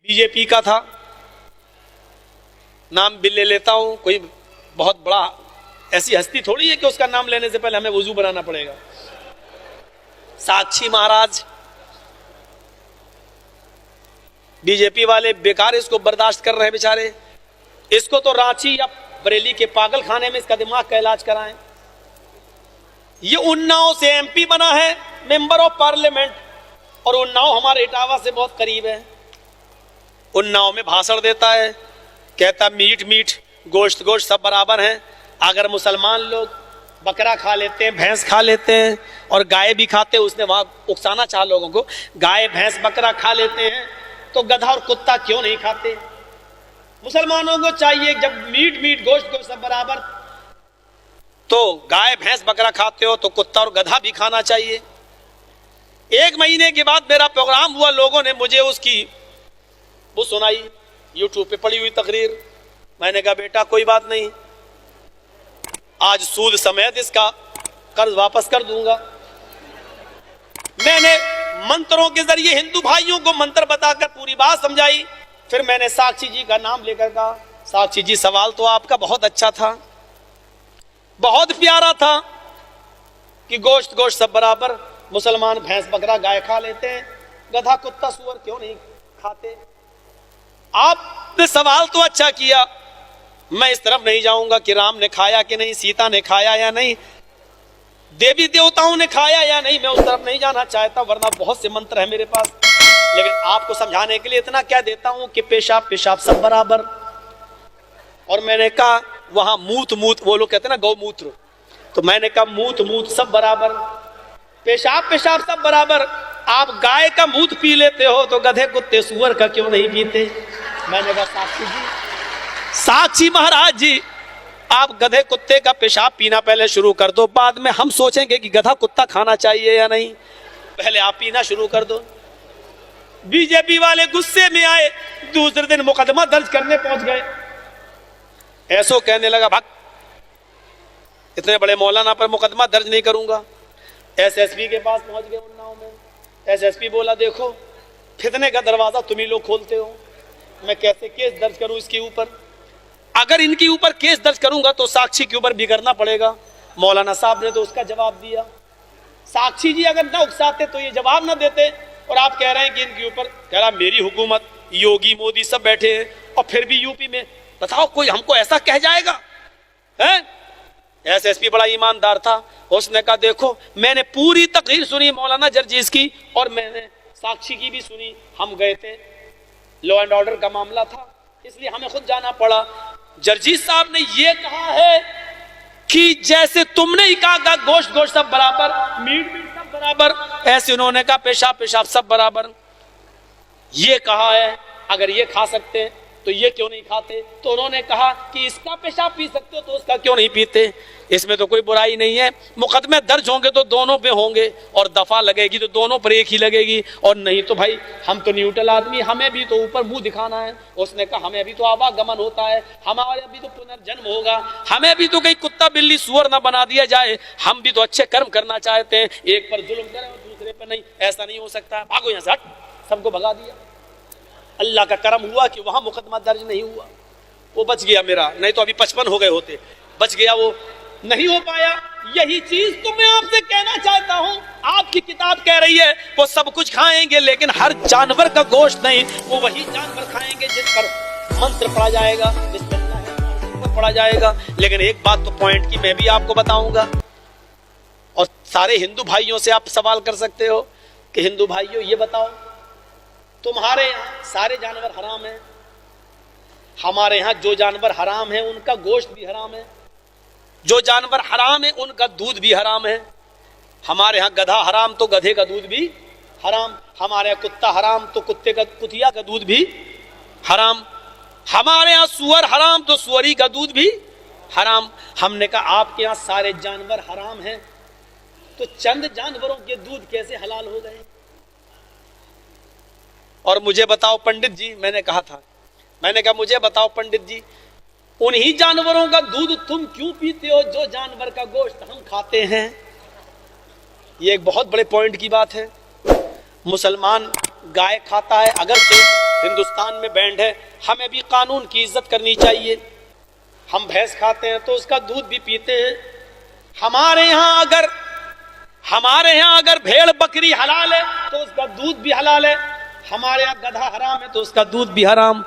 BJP का था, नाम भी ले लेता हूं, कोई बहुत बड़ा ऐसी हस्ती थोड़ी है कि उसका नाम लेने से पहले हमें वजू बनाना पड़ेगा। साक्षी महाराज, बीजेपी वाले बेकार इसको बर्दाश्त कर रहे हैं बेचारे। इसको तो रांची या बरेली के पागल खाने में इसका दिमाग का इलाज कराएं। ये उन्नाव से एमपी बना है, मेंबर ऑफ पार्लियामेंट, और उन्नाव हमारे इटावा से बहुत करीब है। उन्नाव में भाषण देता है, कहता मीट मीट गोश्त गोश्त सब बराबर हैं। अगर मुसलमान लोग बकरा खा लेते हैं, भैंस खा लेते हैं और गाय भी खाते हैं, उसने वहां उकसाना चाह लोगों को, गाय भैंस बकरा खा लेते हैं तो गधा और कुत्ता क्यों नहीं खाते? मुसलमानों को चाहिए जब मीट मीट गोश्त गोश्त सब बराबर, तो गाय भैंस बकरा खाते हो तो कुत्ता और गधा भी खाना चाहिए। 1 महीने के बाद मेरा प्रोग्राम हुआ, लोगों ने मुझे उसकी वो सुनाई, यूट्यूब पे पड़ी हुई तकरीर। मैंने कहा बेटा कोई बात नहीं, आज सूद समेत इसका कर्ज वापस कर दूंगा। मैंने मंत्रों के जरिए हिंदू भाइयों को मंत्र बताकर पूरी बात समझाई। फिर मैंने साक्षी जी का नाम लेकर कहा, साक्षी जी सवाल तो आपका बहुत अच्छा था, बहुत प्यारा था कि गोश्त गोश्त सब बराबर, मुसलमान भैंस बकरा गाय खा लेते हैं, गधा कुत्ता सुअर क्यों नहीं खाते? आपने सवाल तो अच्छा किया, मैं इस तरफ नहीं जाऊंगा कि राम ने खाया कि नहीं, सीता ने खाया या नहीं, देवी देवताओं ने खाया या नहीं, मैं उस तरफ नहीं जाना चाहता, वरना बहुत से मंत्र है मेरे पास। लेकिन आपको समझाने के लिए इतना क्या देता हूं कि पेशाब पेशाब सब बराबर। और मैंने कहा वहां मूत मूत, वो लोग कहते हैं ना गौमूत्र, तो मैंने कहा मूत मूत सब बराबर, पेशाब पेशाब सब बराबर। आप गाय का मूत पी लेते हो तो गधे कुत्ते सुअर का क्यों नहीं पीते? मैंने कहा साक्षी जी, साक्षी महाराज जी, आप गधे कुत्ते का पेशाब पीना पहले शुरू कर दो, बाद में हम सोचेंगे कि गधा कुत्ता खाना चाहिए या नहीं, पहले आप पीना शुरू कर दो। बीजेपी वाले गुस्से में आए, दूसरे दिन मुकदमा दर्ज करने पहुंच गए। ऐसो कहने लगा भाग, इतने बड़े मौलाना पर मुकदमा दर्ज नहीं करूंगा। एसएसपी के पास पहुंच गए उन्नाव में। एसएसपी बोला देखो फितने का दरवाजा तुम ही लोग खोलते हो, मैं कैसे केस दर्ज करूं इसके ऊपर? अगर इनके ऊपर केस दर्ज करूंगा तो साक्षी के ऊपर भी करना पड़ेगा। मौलाना साहब ने तो उसका जवाब दिया। साक्षी जी अगर ना उकसाते तो ये जवाब ना देते, और आप कह रहे हैं कि इनके ऊपर, कह रहा मेरी हुकूमत, योगी मोदी सब बैठे हैं और फिर भी यूपी में, बताओ कोई हमको ऐसा कह जाएगा? है? एसएसपी बड़ा ईमानदार था, उसने कहा देखो मैंने पूरी तकरीर सुनी मौलाना जर्जीज की, और मैंने साक्षी की भी सुनी। हम गए थे, लॉ एंड ऑर्डर का मामला था, इसलिए हमें खुद जाना पड़ा। जर्जीज साहब ने यह कहा है कि जैसे तुमने ही कहा गोश्त गोश्त सब बराबर, मीट मीट सब बराबर, ऐसे उन्होंने कहा पेशाब पेशाब सब बराबर। ये कहा है अगर ये खा सकते हैं तो ये क्यों नहीं खाते? तो उन्होंने कहा कि इसका पेशाब पी सकते हो तो उसका क्यों नहीं पीते? इसमें तो कोई बुराई नहीं है। मुकदमे दर्ज होंगे तो दोनों पे होंगे, और दफा लगेगी तो दोनों पर एक ही लगेगी, और नहीं तो भाई हम तो न्यूट्रल आदमी, हमें भी तो ऊपर मुंह दिखाना है। उसने कहा हमें भी तो आवागमन होता है, हमारा भी तो पुनर्जन्म होगा, हमें भी तो कहीं कुत्ता बिल्ली सुअर ना बना दिया जाए, हम भी तो अच्छे कर्म करना चाहते हैं, एक पर जुल्म करें और दूसरे पर नहीं, ऐसा नहीं हो सकता। भागो यहाँ से, हट, सबको भगा दिया। अल्लाह का करम हुआ कि वहां मुकदमा दर्ज नहीं हुआ, वो बच गया मेरा, नहीं तो अभी 55 हो गए होते, बच गया, वो नहीं हो पाया। यही चीज तो मैं आपसे कहना चाहता हूं। आपकी किताब कह रही है वो सब कुछ खाएंगे लेकिन हर जानवर का गोश्त नहीं, वो वही जानवर खाएंगे जिस पर मंत्र पढ़ा जाएगा, जिस पर पढ़ा जाएगा। लेकिन एक बात तो पॉइंट की मैं भी आपको बताऊंगा, और सारे हिंदू भाइयों से आप सवाल कर सकते हो कि हिंदू भाइयों ये बताओ, तुम्हारे यहाँ सारे जानवर हराम है, हमारे यहाँ जो जानवर हराम है उनका गोश्त भी हराम है, जो जानवर हराम है उनका दूध भी हराम है। हमारे यहाँ गधा हराम तो गधे का दूध भी हराम, हमारे यहाँ कुत्ता हराम तो कुतिया का दूध भी हराम, हमारे यहाँ सुअर हराम तो सुअरी का दूध भी हराम। हमने कहा आपके यहाँ सारे जानवर हराम हैं, तो चंद जानवरों के दूध कैसे हलाल हो गए? और मुझे बताओ पंडित जी, मैंने कहा मुझे बताओ पंडित जी, उन्हीं जानवरों का दूध तुम क्यों पीते हो जो जानवर का गोश्त हम खाते हैं? ये एक बहुत बड़े पॉइंट की बात है। मुसलमान गाय खाता है, अगर से हिंदुस्तान में बैंड है, हमें भी कानून की इज्जत करनी चाहिए। हम भैंस खाते हैं तो उसका दूध भी पीते हैं। हमारे यहाँ अगर भेड़ बकरी हलाल है तो उसका दूध भी हलाल है। हमारे यहाँ गधा हराम है तो उसका दूध भी हराम।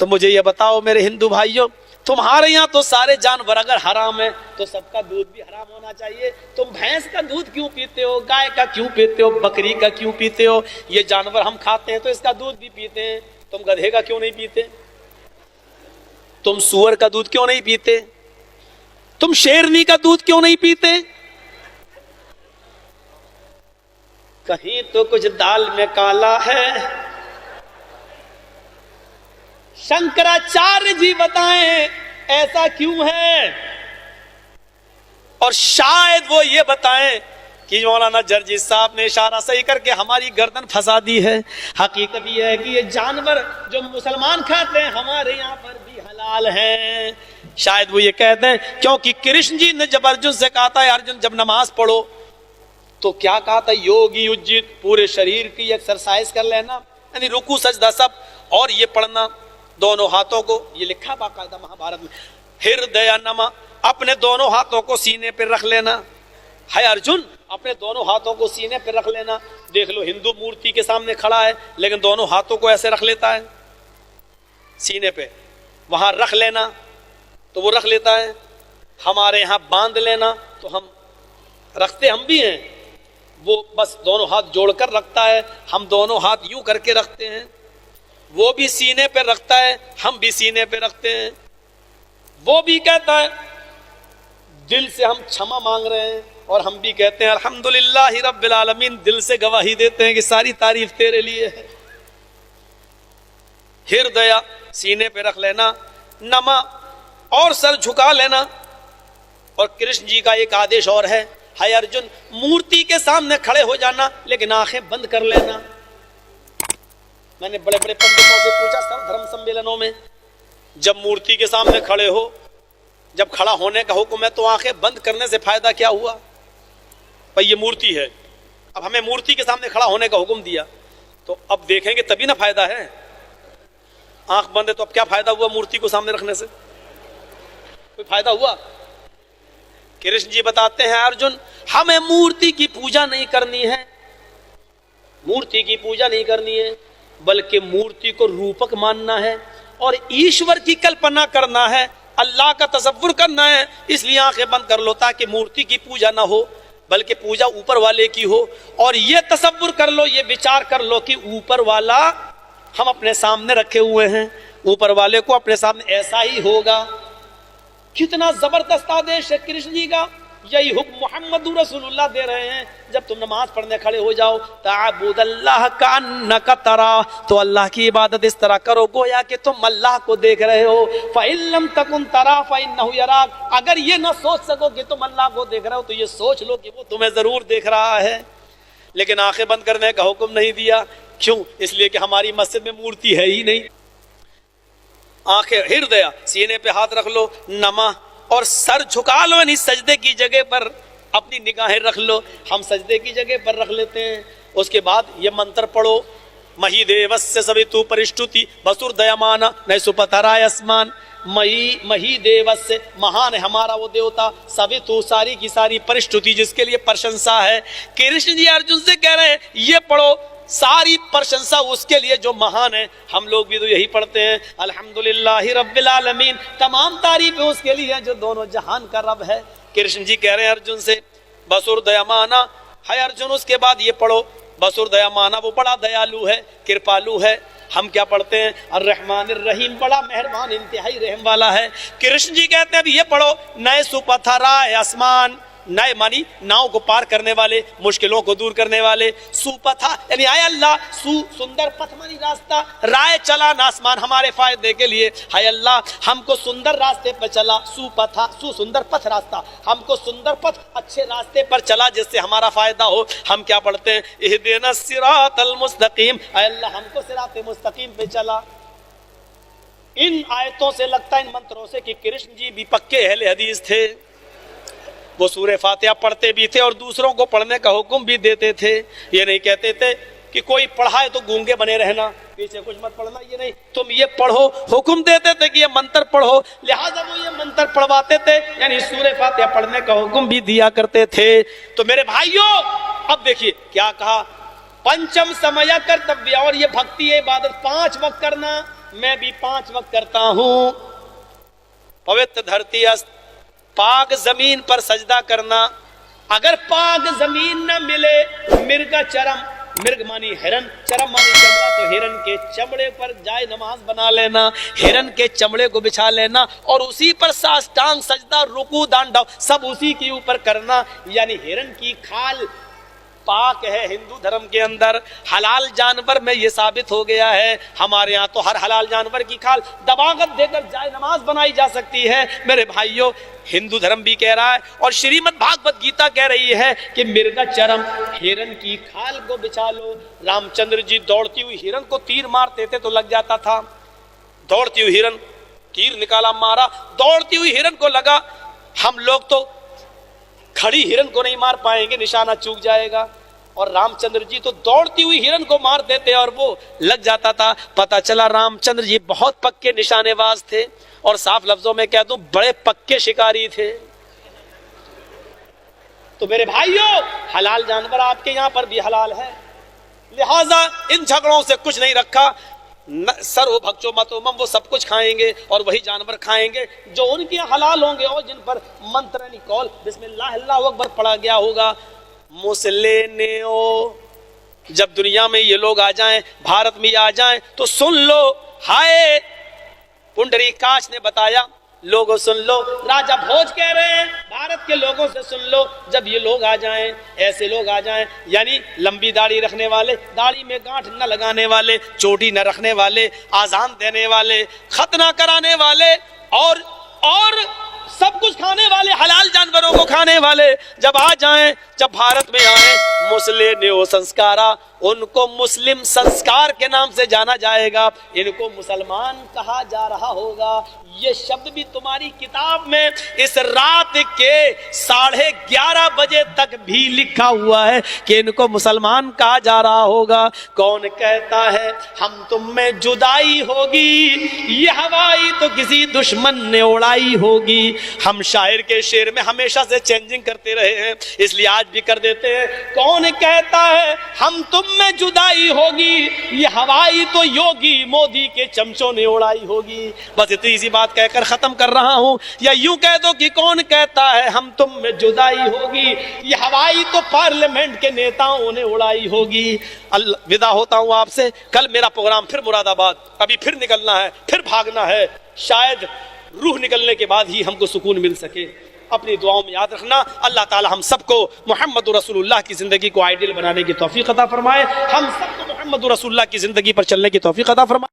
तो मुझे ये बताओ मेरे हिंदू भाइयों, तुम्हारे यहाँ तो सारे जानवर अगर हराम है तो सबका दूध भी हराम होना चाहिए। तुम भैंस का दूध क्यों पीते हो, गाय का क्यों पीते हो, बकरी का क्यों पीते हो? ये जानवर हम खाते हैं तो इसका दूध भी पीते हैं। तुम गधे का क्यों नहीं पीते? तुम सूअर का दूध क्यों नहीं पीते? तुम शेरनी का दूध क्यों नहीं पीते? कहीं तो कुछ दाल में काला है। शंकराचार्य जी बताएं ऐसा क्यों है, और शायद वो ये बताएं कि मौलाना जर्जी साहब ने इशारा सही करके हमारी गर्दन फंसा दी है। हकीकत ये है कि ये जानवर जो मुसलमान खाते हैं हमारे यहाँ पर भी हलाल हैं। शायद वो ये कहते हैं क्योंकि कृष्ण जी ने जब अर्जुन से कहा था अर्जुन जब नमाज पढ़ो तो क्या कहा था, योगी उज्जित, पूरे शरीर की एक्सरसाइज कर लेना, यानी रुकू सजदा सब, और ये पढ़ना दोनों हाथों को, ये लिखा बाकायदा महाभारत में, हृदय नमा, अपने दोनों हाथों को सीने पर रख लेना है। अर्जुन अपने दोनों हाथों को सीने पर रख लेना। देख लो हिंदू मूर्ति के सामने खड़ा है लेकिन दोनों हाथों को ऐसे रख लेता है सीने पे, वहां रख लेना तो वो रख लेता है। हमारे यहां बांध लेना तो हम रखते हम भी हैं, वो बस दोनों हाथ जोड़कर रखता है, हम दोनों हाथ यूं करके रखते हैं। वो भी सीने पे रखता है, हम भी सीने पे रखते हैं। वो भी कहता है दिल से हम क्षमा मांग रहे हैं, और हम भी कहते हैं अल्हम्दुलिल्लाह रब्बिल आलमीन, दिल से गवाही देते हैं कि सारी तारीफ तेरे लिए है। हृदय सीने पे रख लेना, नमा और सर झुका लेना। और कृष्ण जी का एक आदेश और है, हाय अर्जुन मूर्ति के सामने खड़े हो जाना लेकिन आंखें बंद कर लेना। मैंने बड़े बड़े पंडितों से पूछा सर धर्म सम्मेलनों में, जब मूर्ति के सामने खड़े हो, जब खड़ा होने का हुक्म है तो आंखें बंद करने से फायदा क्या हुआ? भाई ये मूर्ति है, अब हमें मूर्ति के सामने खड़ा होने का हुक्म दिया तो अब देखेंगे तभी ना फायदा है। आंख बंद है तो अब क्या फायदा हुआ मूर्ति को सामने रखने से? कोई फायदा हुआ? कृष्ण जी बताते हैं अर्जुन हमें मूर्ति की पूजा नहीं करनी है, मूर्ति की पूजा नहीं करनी है, बल्कि मूर्ति को रूपक मानना है और ईश्वर की कल्पना करना है, अल्लाह का तसव्वुर करना है। इसलिए आंखें बंद कर लो ताकि मूर्ति की पूजा ना हो बल्कि पूजा ऊपर वाले की हो। और ये तसव्वुर कर लो, ये विचार कर लो कि ऊपर वाला हम अपने सामने रखे हुए हैं, ऊपर वाले को अपने सामने ऐसा ही होगा। कितना जबरदस्त आदेश है कृष्ण जी का। यही हुक्म मोहम्मद रसूलुल्लाह दे रहे हैं, जब तुम नमाज पढ़ने खड़े हो जाओ ताबुदल्लाह कान्नका तरा, तो अल्लाह की इबादत इस तरह करो गोया कि तुम अल्लाह को देख रहे हो। फ़इल्लम तकुन तरा फ़इन्नहु यराक, अगर ये ना सोच सको कि तुम अल्लाह को देख रहे हो तो ये सोच लो कि वो तुम्हें जरूर देख रहा है। लेकिन आंखें बंद करने का हुक्म नहीं दिया, क्यों? इसलिए कि हमारी मस्जिद में मूर्ति है ही नहीं। आंखें हृदय सीने पे हाथ रख लो, नमा और सर झुका लो, यानी सजदे की जगह पर अपनी निगाहें रख लो। हम सजदे की जगह पर रख लेते हैं। उसके बाद ये मंत्र पढ़ो, मही देवस्य सवितु परिष्टुति वसुर्दयमाना न सुपथराय अस्मान। मही देवस्य, महान है हमारा वो देवता, सवितु सारी की सारी परिष्टुति जिसके लिए प्रशंसा है। कृष्ण जी अर्जुन से कह रहे हैं ये पढ़ो, सारी प्रशंसा उसके लिए जो महान है। हम लोग भी तो यही पढ़ते हैं अल्हम्दुलिल्लाहि रब्बिल आलमीन, तमाम तारीफ उसके लिए जो दोनों जहान का रब है। कृष्ण जी कह रहे हैं अर्जुन से बसुर्दयमाना है अर्जुन, उसके बाद ये पढ़ो बसुर्दयमाना, वो बड़ा दयालु है, कृपालु है। हम क्या पढ़ते हैं अर्रहमानिर रहीम, बड़ा मेहरबान इंतहाई रहम वाला है। कृष्ण जी कहते हैं अब ये पढ़ो नए सुपथराय आसमान, नए मानी नाव को पार करने वाले, मुश्किलों को दूर करने वाले। सुपथा यानी आय अल्लाह, सु सुंदर पथ मानी रास्ता, राय चला आसमान हमारे फायदे के लिए। हाय अल्लाह हमको सुंदर रास्ते पर चला, सुपथा सु सुंदर पथ रास्ता, हमको सुंदर पथ अच्छे रास्ते पर चला जिससे हमारा फायदा हो। हम क्या पढ़ते हैं इहदिना सिरातल मुस्तकीम, हाय अल्लाह हमको सिराते मुस्तकीम पे चला। इन आयतों से लगता है इन मंत्रों से कि कृष्ण जी भी पक्के अहले हदीस थे। वो सूरह फातिहा पढ़ते भी थे और दूसरों को पढ़ने का हुक्म भी देते थे। ये नहीं कहते थे कि कोई पढ़ाए तो गूंगे बने रहना, पीछे कुछ मत पढ़ना, ये नहीं, तुम ये पढ़ो। हुक्म देते थे कि ये मंत्र पढ़ो, लिहाजा वो ये मंत्र पढ़वाते थे, यानी सूरह फातिहा पढ़ने का हुक्म भी दिया करते थे। तो मेरे भाइयों, अब देखिए क्या कहा, पंचम समय कर्तव्य, और ये भक्ति है, इबादत 5 वक्त करना, मैं भी 5 वक्त करता हूं। पवित्र धरती अस्त, पाक जमीन पर सजदा करना, अगर पाक जमीन न मिले, मिर्ग चरम, मिर्ग मानी हिरन, चरम मानी चमड़ा, तो हिरन के चमड़े पर जाए नमाज बना लेना, हिरन के चमड़े को बिछा लेना और उसी पर साष्टांग सजदा, रुकू, दांडव सब उसी के ऊपर करना। यानी हिरन की खाल पाक है हिंदू धर्म के अंदर, हलाल जानवर में ये साबित हो गया है। हमारे यहाँ तो हर हलाल जानवर की खाल दबागत देकर जाए नमाज बनाई जा सकती है। मेरे भाइयों, हिंदू धर्म भी कह रहा है और श्रीमद् भागवत गीता कह रही है कि मिर्गा चरम, हिरन की खाल को बिछा लो। रामचंद्र जी दौड़ती हुई हिरन को तीर मारते थे तो लग जाता था, दौड़ती हुई हिरन, तीर निकाला मारा, दौड़ती हुई हिरन को लगा। हम लोग तो खड़ी हिरन को नहीं मार पाएंगे, निशाना चूक जाएगा, और रामचंद्र जी तो दौड़ती हुई हिरन को मार देते और वो लग जाता था। पता चला रामचंद्र जी बहुत पक्के निशानेबाज थे और साफ लफ्जों में कह दूं बड़े पक्के शिकारी थे। तो मेरे भाइयों, हलाल जानवर आपके यहां पर भी हलाल है, लिहाजा इन झगड़ों से कुछ नहीं रखा। सर्व भक्षो मतो मम, वो सब कुछ खाएंगे और वही जानवर खाएंगे जो उनके यहाँ हलाल होंगे और जिन पर मंत्र यानी कौल बिस्मिल्लाह अल्लाहु अकबर पढ़ा गया होगा। मुसलेनेओ, जब दुनिया में ये लोग आ जाएं, भारत में आ जाएं, तो सुन लो, हाय पुंडरीकाक्ष ने बताया, लोगों सुन लो, राजा भोज कह रहे हैं भारत के लोगों से सुन लो, जब ये लोग आ जाएं, ऐसे लोग आ जाएं, यानी लंबी दाढ़ी रखने वाले, दाढ़ी में गांठ न लगाने वाले, चोटी न रखने वाले, आजान देने वाले, खतना कराने वाले और सब कुछ खाने वाले, हलाल जानवरों को खाने वाले जब आ जाएं, जब भारत में आए, मुस्लिम संस्कारा, उनको मुस्लिम संस्कार के नाम से जाना जाएगा, इनको मुसलमान कहा जा रहा होगा। ये शब्द भी तुम्हारी किताब में इस रात के 11:30 बजे तक भी लिखा हुआ है कि इनको मुसलमान कहा जा रहा होगा। कौन कहता है हम तुम में जुदाई होगी, ये हवाई तो किसी दुश्मन ने उड़ाई होगी। हम शायर के शेर में हमेशा से चेंजिंग करते रहे हैं, इसलिए आज भी कर देते हैं। कौन कहता है हम तुम में जुदाई होगी, ये हवाई तो योगी मोदी के चमचों ने उड़ाई होगी। बस इतनी सी बात कहकर खत्म कर रहा हूं। या यूं कह दो कि कौन कहता है हम तुम में जुदाई होगी, ये हवाई तो पार्लियामेंट के नेताओं ने उड़ाई होगी। विदा होता हूं आपसे, कल मेरा प्रोग्राम फिर मुरादाबाद, अभी फिर निकलना है, फिर भागना है, शायद रूह निकलने के बाद ही हमको सुकून मिल सके। अपनी दुआओं में याद रखना, अल्लाह ताला हम सबको मोहम्मद रसूलुल्लाह की जिंदगी को आइडियल बनाने की तौफीक अता फरमाए, हम सबको मोहम्मद रसूलुल्लाह की जिंदगी पर चलने की तौफीक अता फरमाए।